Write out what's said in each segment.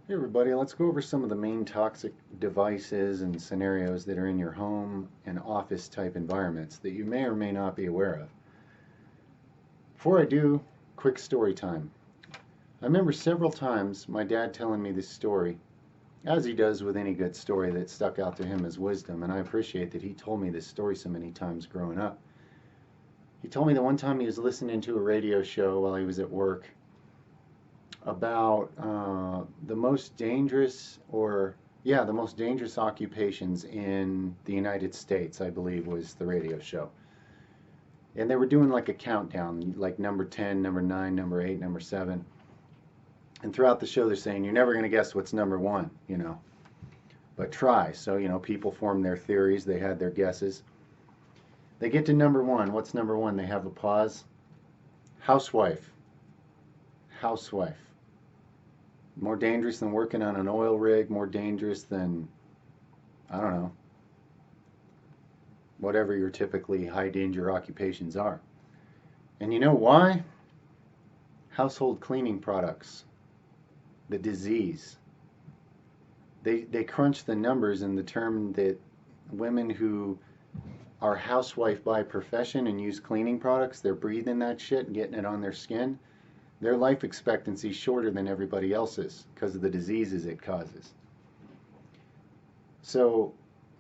Hey everybody, let's go over some of the main toxic devices and scenarios that are in your home and office type environments that you may or may not be aware of. Before I do, quick story time. I remember several times my dad telling me this story, as he does with any good story that stuck out to him as wisdom, and I appreciate that he told me this story so many times growing up. He told me that one time he was listening to a radio show while he was at work about the most dangerous, the most dangerous occupations in the United States, I believe was the radio show. And they were doing like a countdown, like number 10, number 9, number 8, number 7. And throughout the show, they're saying, you're never going to guess what's number 1, but try. So, people formed their theories, they had their guesses. They get to number 1. What's number 1? They have a pause. Housewife. Housewife. More dangerous than working on an oil rig, more dangerous than, I don't know, whatever your typically high danger occupations are. And you know why? Household cleaning products, the disease. They crunch the numbers and determine that women who are housewife by profession and use cleaning products, they're breathing that shit and getting it on their skin. Their life expectancy is shorter than everybody else's because of the diseases it causes. So,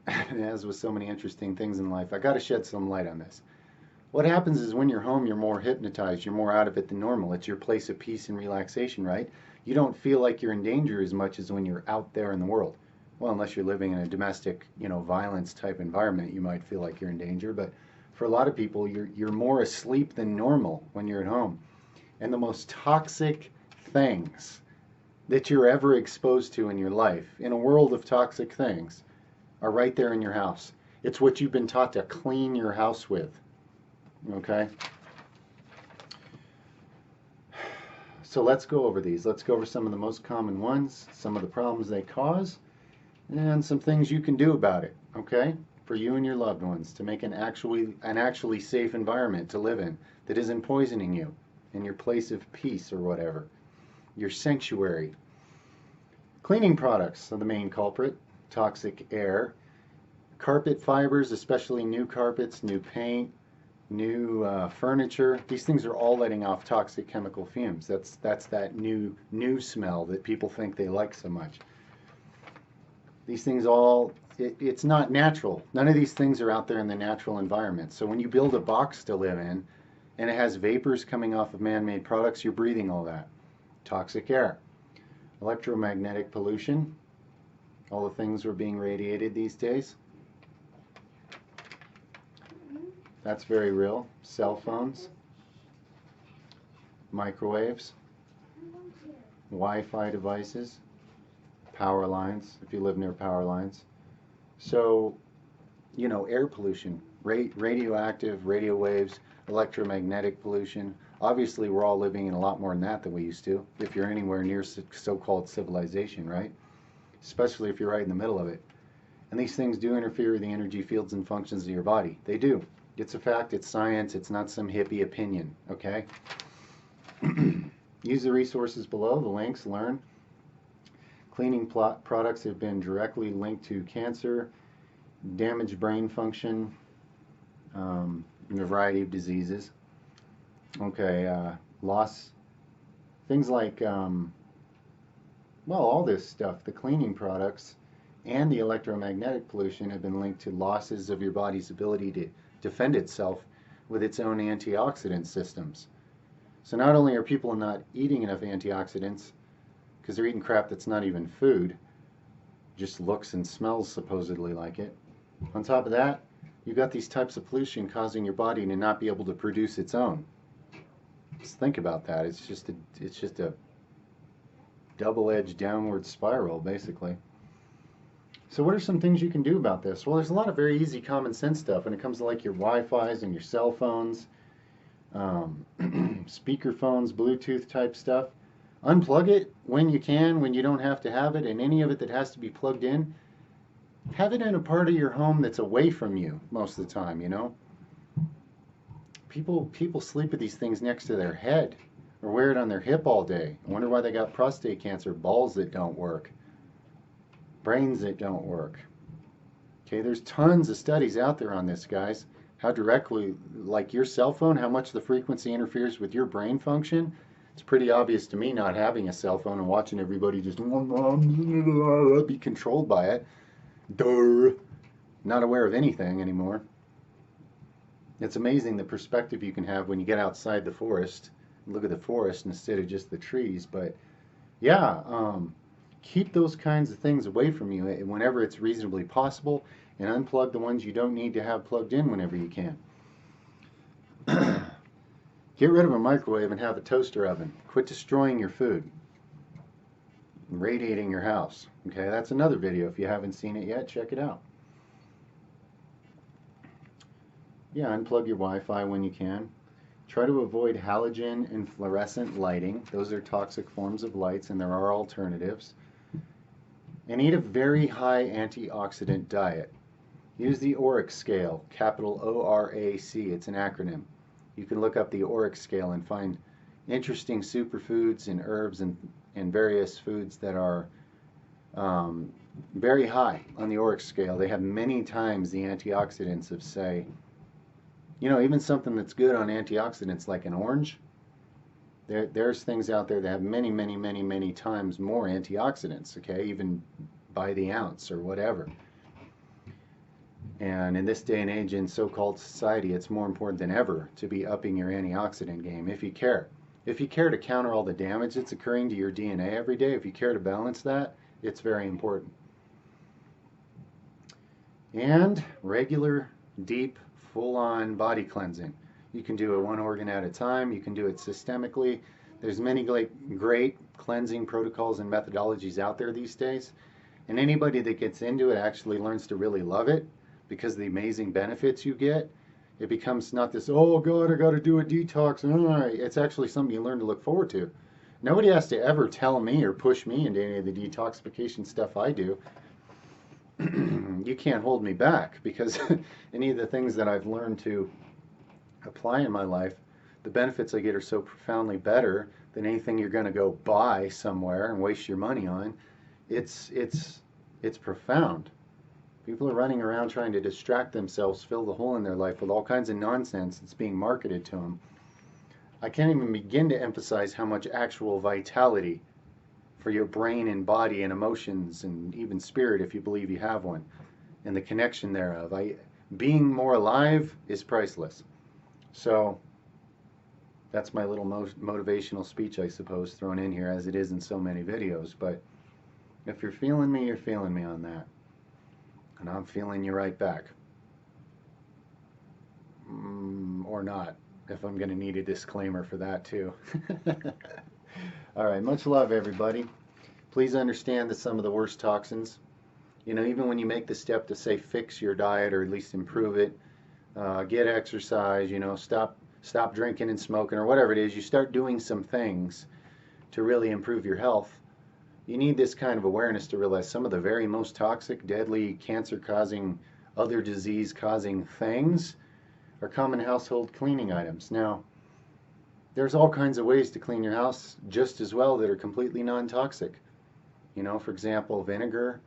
as with so many interesting things in life, I got to shed some light on this. What happens is when you're home, you're more hypnotized, you're more out of it than normal. It's your place of peace and relaxation, right? You don't feel like you're in danger as much as when you're out there in the world. Well, unless you're living in a domestic, violence type environment, you might feel like you're in danger. But for a lot of people, you're more asleep than normal when you're at home. And the most toxic things that you're ever exposed to in your life, in a world of toxic things, are right there in your house. It's what you've been taught to clean your house with. Okay? So let's go over these. Let's go over some of the most common ones, some of the problems they cause, and some things you can do about it. Okay? For you and your loved ones to make an actually safe environment to live in that isn't poisoning you, in your place of peace or whatever, your sanctuary. Cleaning products are the main culprit. Toxic air. Carpet fibers, especially new carpets, new paint, new furniture. These things are all letting off toxic chemical fumes. That's that new smell that people think they like so much. These things it's not natural. None of these things are out there in the natural environment. So when you build a box to live in, and it has vapors coming off of man-made products, you're breathing all that. Toxic air. Electromagnetic pollution. All the things are being radiated these days. That's very real. Cell phones. Microwaves. Wi-Fi devices. Power lines, if you live near power lines. So, air pollution, radioactive, radio waves, electromagnetic pollution. Obviously, we're all living in a lot more than we used to, if you're anywhere near so-called civilization, right? Especially if you're right in the middle of it. And these things do interfere with the energy fields and functions of your body. They do. It's a fact, it's science, it's not some hippie opinion, okay? Use the resources below, the links, learn. Cleaning products have been directly linked to cancer, damaged brain function, and a variety of diseases. Okay, loss, things like, all this stuff, the cleaning products and the electromagnetic pollution have been linked to losses of your body's ability to defend itself with its own antioxidant systems. So not only are people not eating enough antioxidants, because they're eating crap that's not even food, just looks and smells supposedly like it. On top of that, you've got these types of pollution causing your body to not be able to produce its own. Just think about that. It's just a double-edged downward spiral, basically. So what are some things you can do about this? Well, there's a lot of very easy common sense stuff when it comes to like your Wi-Fis and your cell phones, speaker phones, Bluetooth type stuff. Unplug it when you can, when you don't have to have it, and any of it that has to be plugged in, have it in a part of your home that's away from you most of the time, People sleep with these things next to their head or wear it on their hip all day. I wonder why they got prostate cancer, balls that don't work, brains that don't work. Okay, there's tons of studies out there on this, guys. How directly, like your cell phone, how much the frequency interferes with your brain function. It's pretty obvious to me, not having a cell phone and watching everybody just be controlled by it. Duh. Not aware of anything anymore. It's amazing the perspective you can have when you get outside the forest and look at the forest instead of just the trees. But yeah, keep those kinds of things away from you whenever it's reasonably possible, and unplug the ones you don't need to have plugged in whenever you can. Get rid of a microwave and have a toaster oven. Quit destroying your food and radiating your house. Okay, that's another video. If you haven't seen it yet, check it out. Yeah, unplug your Wi-Fi when you can. Try to avoid halogen and fluorescent lighting. Those are toxic forms of lights, and there are alternatives. And eat a very high antioxidant diet. Use the ORAC scale, capital O-R-A-C. It's an acronym. You can look up the ORAC scale and find interesting superfoods and herbs and various foods that are very high on the ORAC scale. They have many times the antioxidants of, say, you know, even something that's good on antioxidants like an orange. There's things out there that have many times more antioxidants, okay, even by the ounce or whatever. And in this day and age in so-called society, it's more important than ever to be upping your antioxidant game if you care. If you care to counter all the damage that's occurring to your DNA every day, if you care to balance that, it's very important. And regular, deep, full-on body cleansing. You can do it one organ at a time. You can do it systemically. There's many great cleansing protocols and methodologies out there these days. And anybody that gets into it actually learns to really love it because of the amazing benefits you get. It becomes not this, oh God, I got to do a detox. It's actually something you learn to look forward to. Nobody has to ever tell me or push me into any of the detoxification stuff I do. You can't hold me back because any of the things that I've learned to apply in my life, the benefits I get are so profoundly better than anything you're going to go buy somewhere and waste your money on. It's profound. People are running around trying to distract themselves, fill the hole in their life with all kinds of nonsense that's being marketed to them. I can't even begin to emphasize how much actual vitality for your brain and body and emotions and even spirit, if you believe you have one, and the connection thereof. Being more alive is priceless. So that's my little motivational speech, I suppose, thrown in here, as it is in so many videos. But if you're feeling me, you're feeling me on that. And I'm feeling you right back. Or not, if I'm going to need a disclaimer for that too. All right, much love, everybody. Please understand that some of the worst toxins, you know, even when you make the step to say fix your diet or at least improve it, get exercise, you know, stop drinking and smoking or whatever it is, you start doing some things to really improve your health. You need this kind of awareness to realize some of the very most toxic, deadly, cancer-causing, other disease-causing things are common household cleaning items. Now, there's all kinds of ways to clean your house just as well that are completely non-toxic. You know, for example, vinegar,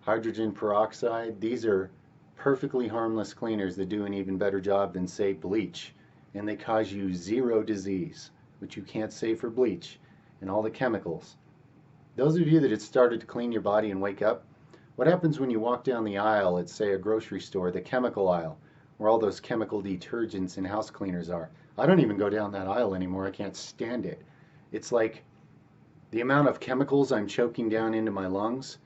hydrogen peroxide, these are perfectly harmless cleaners that do an even better job than, say, bleach. And they cause you zero disease, which you can't say for bleach, and all the chemicals. Those of you that had started to clean your body and wake up, what happens when you walk down the aisle at, say, a grocery store, the chemical aisle, where all those chemical detergents and house cleaners are? I don't even go down that aisle anymore. I can't stand it. It's like the amount of chemicals I'm choking down into my lungs.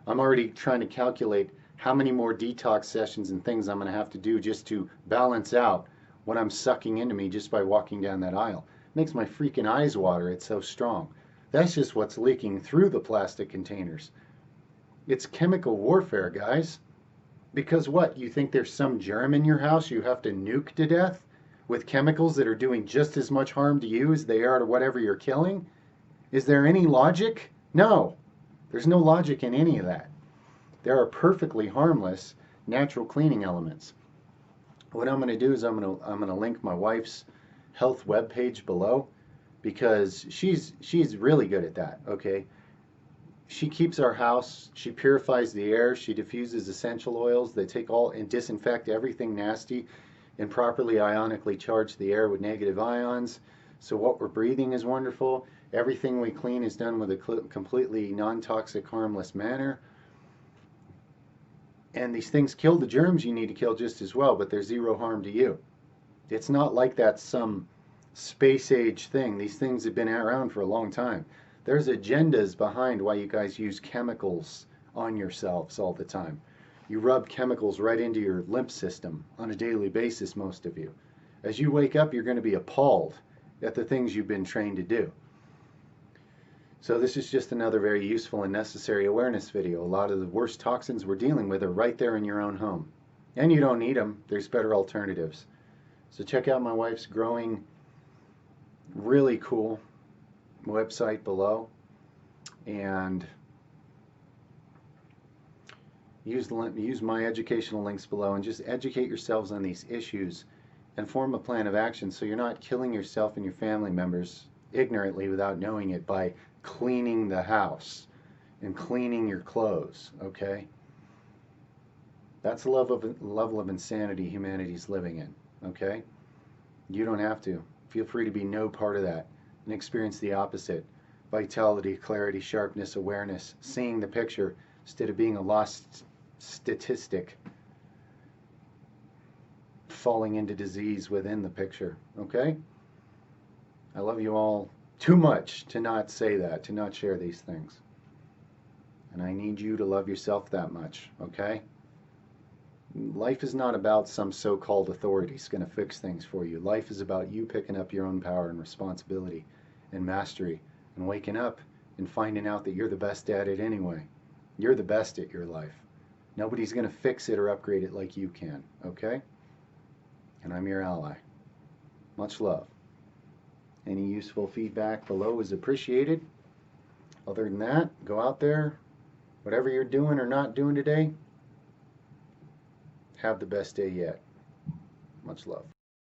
I'm already trying to calculate how many more detox sessions and things I'm going to have to do just to balance out what I'm sucking into me just by walking down that aisle. It makes my freaking eyes water. It's so strong. That's just what's leaking through the plastic containers. It's chemical warfare, guys. Because what? You think there's some germ in your house you have to nuke to death with chemicals that are doing just as much harm to you as they are to whatever you're killing? Is there any logic? No. There's no logic in any of that. There are perfectly harmless natural cleaning elements. What I'm going to do is I'm going to link my wife's health webpage below, because she's really good at that, okay? She keeps our house, she purifies the air, she diffuses essential oils. They take all and disinfect everything nasty and properly ionically charge the air with negative ions. So what we're breathing is wonderful. Everything we clean is done with a completely non-toxic, harmless manner. And these things kill the germs you need to kill just as well, but they're zero harm to you. It's not like that's some space age thing. These things have been around for a long time. There's agendas behind why you guys use chemicals on yourselves all the time. You rub chemicals right into your lymph system on a daily basis, most of you. As you wake up, you're going to be appalled at the things you've been trained to do. So this is just another very useful and necessary awareness video. A lot of the worst toxins we're dealing with are right there in your own home. And you don't need them. There's better alternatives. So check out my wife's growing, really cool website below, and use my educational links below, and just educate yourselves on these issues and form a plan of action so you're not killing yourself and your family members ignorantly without knowing it by cleaning the house and cleaning your clothes, okay? That's the level of insanity humanity's living in, okay? You don't have to. Feel free to be no part of that and experience the opposite. Vitality, clarity, sharpness, awareness, seeing the picture instead of being a lost statistic falling into disease within the picture, okay? I love you all too much to not say that, to not share these things. And I need you to love yourself that much, okay? Life is not about some so-called authorities going to fix things for you. Life is about you picking up your own power and responsibility and mastery and waking up and finding out that you're the best at it anyway. You're the best at your life. Nobody's going to fix it or upgrade it like you can, okay? And I'm your ally. Much love. Any useful feedback below is appreciated. Other than that, go out there. Whatever you're doing or not doing today, have the best day yet. Much love.